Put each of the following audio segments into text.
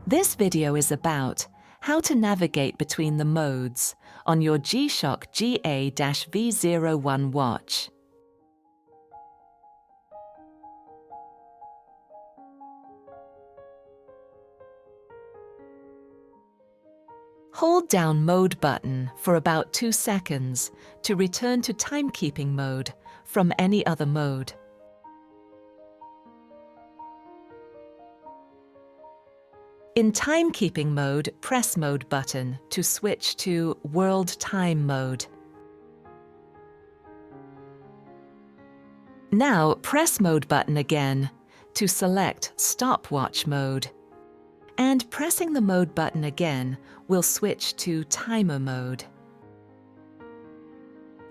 This video is about how to navigate between the modes on your G-Shock GA-V01 watch. Hold down Mode button for about 2 seconds to return to timekeeping mode from any other mode. In timekeeping mode, press Mode button to switch to World Time mode. Now press Mode button again to select Stopwatch mode. And pressing the Mode button again will switch to Timer mode.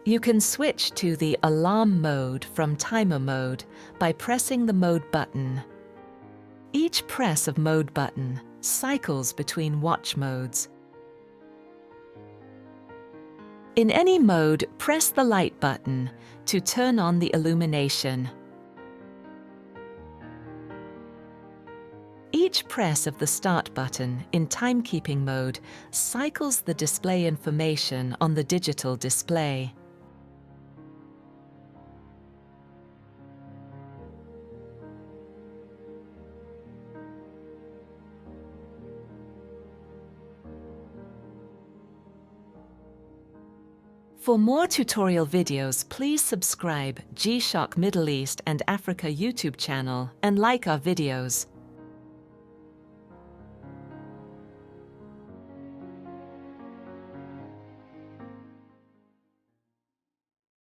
You can switch to the Alarm mode from Timer mode by pressing the Mode button. Each press of Mode button cycles between watch modes. In any mode, press the Light button to turn on the illumination. Each press of the Start button in timekeeping mode cycles the display information on the digital display. For more tutorial videos, please subscribe G-Shock Middle East and Africa YouTube channel and like our videos.